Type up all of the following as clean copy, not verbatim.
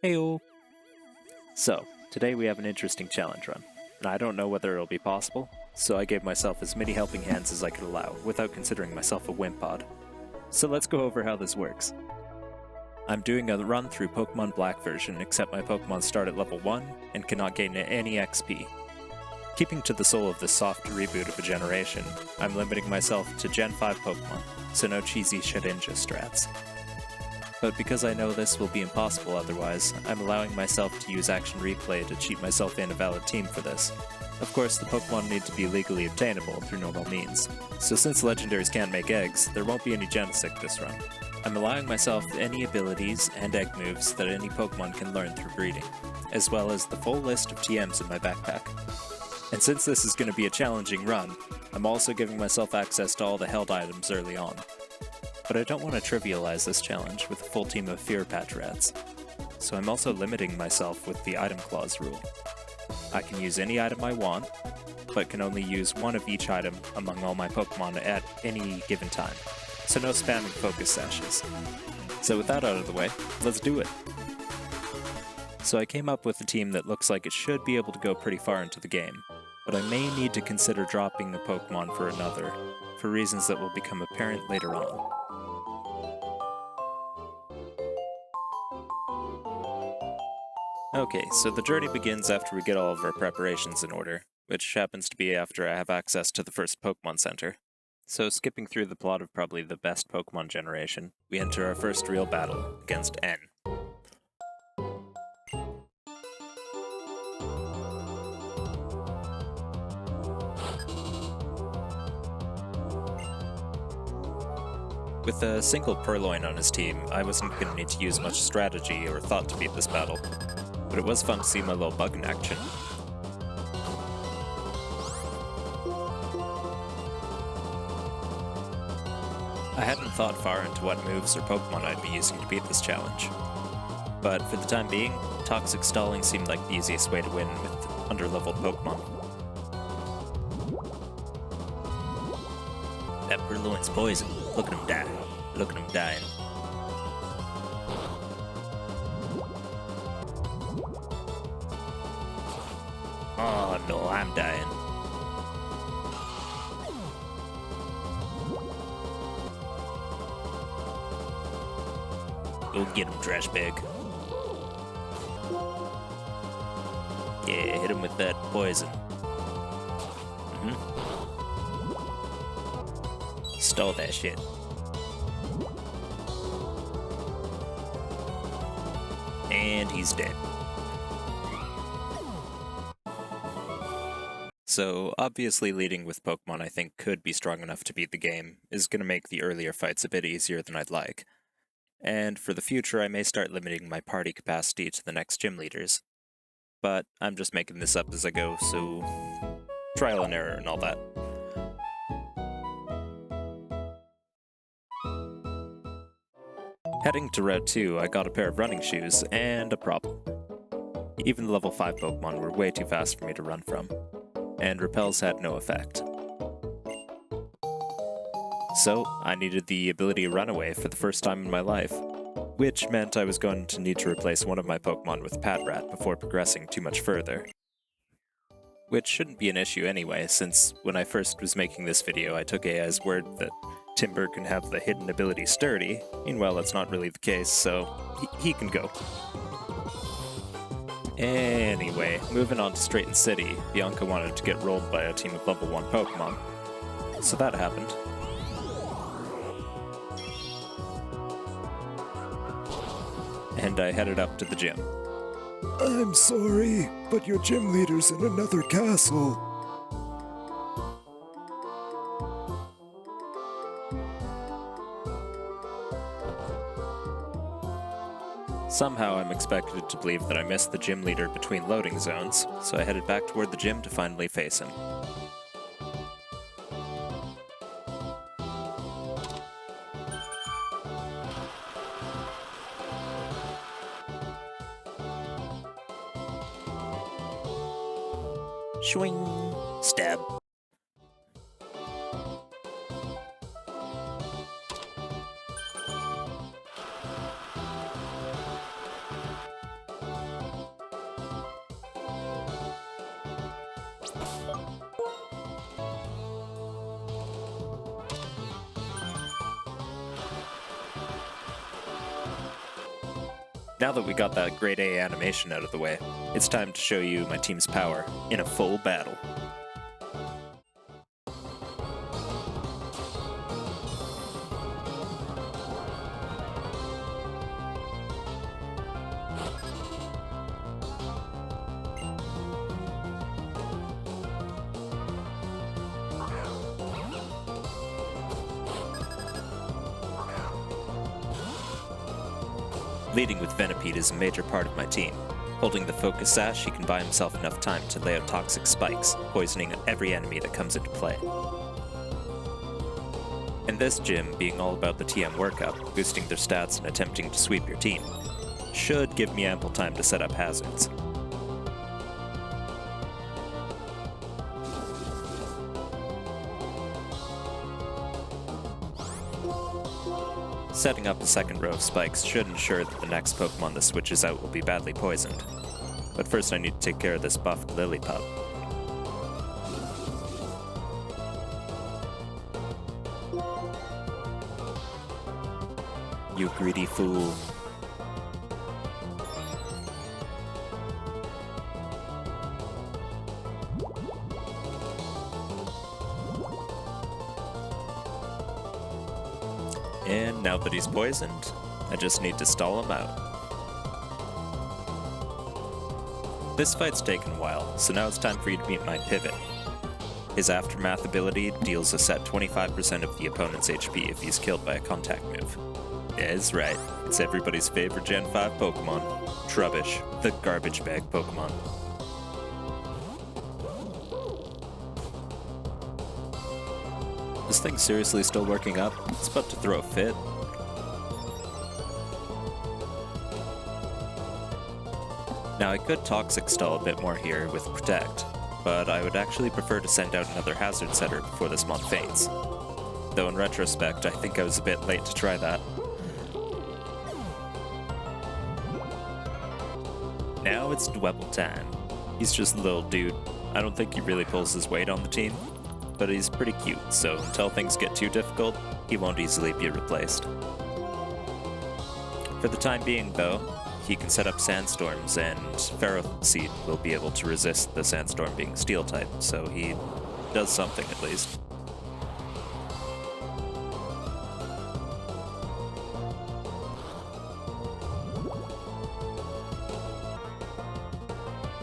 Heyo! So, today we have an interesting challenge run, and I don't know whether it'll be possible, so I gave myself as many helping hands as I could allow, without considering myself a wimpod. So let's go over how this works. I'm doing a run through Pokemon Black version, except my Pokemon start at level 1 and cannot gain any XP. Keeping to the soul of this soft reboot of a generation, I'm limiting myself to Gen 5 Pokemon, so no cheesy Shedinja strats. But because I know this will be impossible otherwise, I'm allowing myself to use Action Replay to cheat myself in a valid team for this. Of course, the Pokemon need to be legally obtainable through normal means, so since Legendaries can't make eggs, there won't be any Genesect this run. I'm allowing myself any abilities and egg moves that any Pokemon can learn through breeding, as well as the full list of TMs in my backpack. And since this is going to be a challenging run, I'm also giving myself access to all the held items early on. But I don't want to trivialize this challenge with a full team of Fear Patch Rats, so I'm also limiting myself with the Item Clause rule. I can use any item I want, but can only use one of each item among all my Pokemon at any given time, so no spamming focus sashes. So with that out of the way, let's do it! So I came up with a team that looks like it should be able to go pretty far into the game, but I may need to consider dropping a Pokemon for another, for reasons that will become apparent later on. Okay, so the journey begins after we get all of our preparations in order, which happens to be after I have access to the first Pokemon Center. So skipping through the plot of probably the best Pokemon generation, we enter our first real battle against N. With a single Purloin on his team, I wasn't going to need to use much strategy or thought to beat this battle, but it was fun to see my little bug in action. I hadn't thought far into what moves or Pokemon I'd be using to beat this challenge, but for the time being, Toxic Stalling seemed like the easiest way to win with underleveled Pokemon. That Purloin's poison. Look at him die. Look at him dying. Oh no, I'm dying. Go get him, trash bag. Yeah, hit him with that poison. Stole that shit. And he's dead. So, obviously leading with Pokemon I think could be strong enough to beat the game is going to make the earlier fights a bit easier than I'd like. And for the future I may start limiting my party capacity to the next gym leaders. But I'm just making this up as I go, so trial and error and all that. Heading to Route 2, I got a pair of running shoes and a problem. Even the level 5 Pokemon were way too fast for me to run from, and repels had no effect. So, I needed the ability Runaway for the first time in my life, which meant I was going to need to replace one of my Pokemon with Patrat before progressing too much further. Which shouldn't be an issue anyway, since when I first was making this video I took AI's word that Timber can have the hidden ability Sturdy. Meanwhile, that's not really the case, so he can go. Anyway, moving on to Straighten City, Bianca wanted to get rolled by a team of level 1 Pokemon. So that happened. And I headed up to the gym. I'm sorry, but your gym leader's in another castle. Somehow I'm expected to believe that I missed the gym leader between loading zones, so I headed back toward the gym to finally face him. Swing! Stab! Now that we got that grade A animation out of the way, it's time to show you my team's power in a full battle. Leading with Venipede is a major part of my team. Holding the focus sash, he can buy himself enough time to lay out toxic spikes, poisoning every enemy that comes into play. In this gym, being all about the TM workup, boosting their stats and attempting to sweep your team, should give me ample time to set up hazards. Setting up a second row of spikes should ensure that the next Pokemon that switches out will be badly poisoned. But first I need to take care of this buffed Lillipup. You greedy fool. And now that he's poisoned, I just need to stall him out. This fight's taken a while, so now it's time for you to meet my Pivot. His Aftermath ability deals a set 25% of the opponent's HP if he's killed by a contact move. Yeah, that's right, it's everybody's favorite Gen 5 Pokemon, Trubbish, the garbage bag Pokemon. This thing's seriously still working up? It's about to throw a fit. Now I could Toxic Stall a bit more here with Protect, but I would actually prefer to send out another Hazard Setter before this mon faints. Though in retrospect, I think I was a bit late to try that. Now it's Dwebble time. He's just a little dude. I don't think he really pulls his weight on the team, but he's pretty cute, so until things get too difficult, he won't easily be replaced. For the time being, though, he can set up Sandstorms, and Ferroseed will be able to resist the Sandstorm being Steel-type, so he does something at least.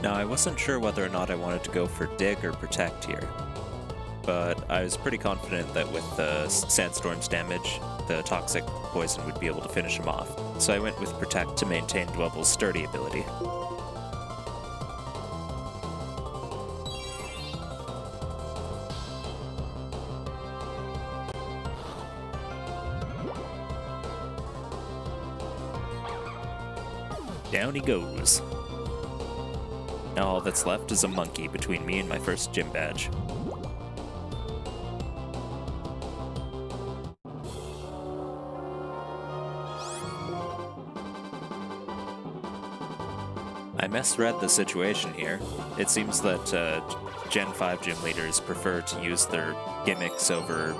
Now, I wasn't sure whether or not I wanted to go for Dig or Protect here, but I was pretty confident that with the Sandstorm's damage, the Toxic Poison would be able to finish him off. So I went with Protect to maintain Dwebble's sturdy ability. Down he goes. Now all that's left is a monkey between me and my first gym badge. I misread the situation here. It seems that Gen 5 gym leaders prefer to use their gimmicks over,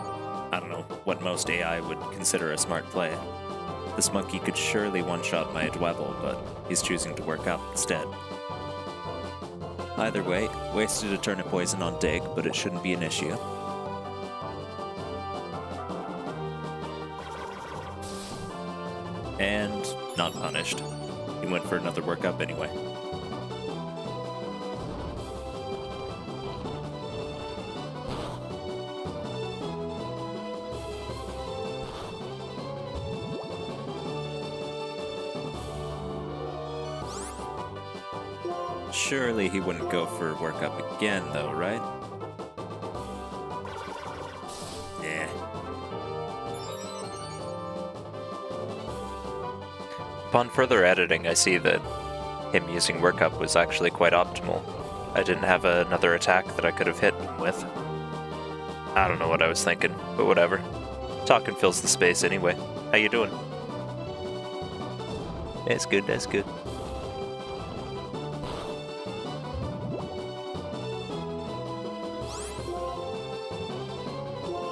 I don't know, what most AI would consider a smart play. This monkey could surely one-shot my Dwebble, but he's choosing to work up instead. Either way, wasted a turn of poison on Dig, but it shouldn't be an issue. And not punished. He went for another workup anyway. Surely he wouldn't go for workup again, though, right? Yeah. Upon further editing, I see that him using workup was actually quite optimal. I didn't have another attack that I could have hit him with. I don't know what I was thinking, but whatever. Talking fills the space anyway. How you doing? That's good, that's good.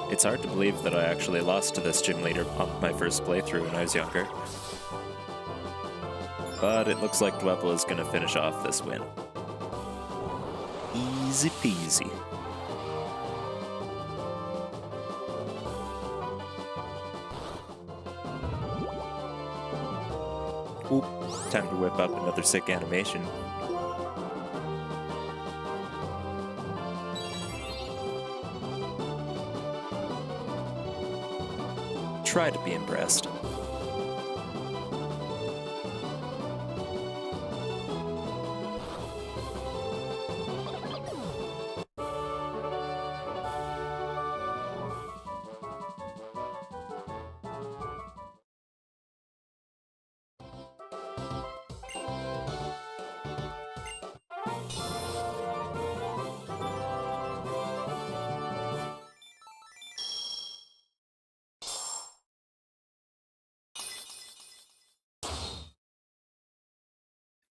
It's hard to believe that I actually lost to this gym leader on my first playthrough when I was younger. but it looks like Dwebble is going to finish off this win. Easy peasy. Oop, time to whip up another sick animation. Try to be impressed.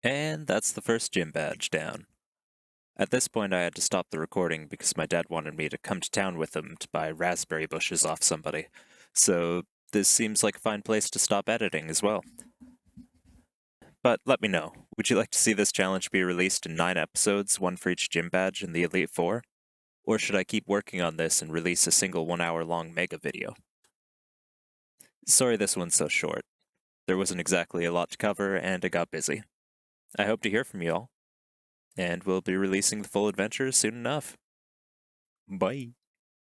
And that's the first gym badge down. At this point, I had to stop the recording because my dad wanted me to come to town with him to buy raspberry bushes off somebody. So this seems like a fine place to stop editing as well. But let me know, would you like to see this challenge be released in 9 episodes, one for each gym badge in the Elite Four? Or should I keep working on this and release a single 1 hour long mega video? Sorry this one's so short. There wasn't exactly a lot to cover and I got busy. I hope to hear from you all, and we'll be releasing the full adventure soon enough. Bye.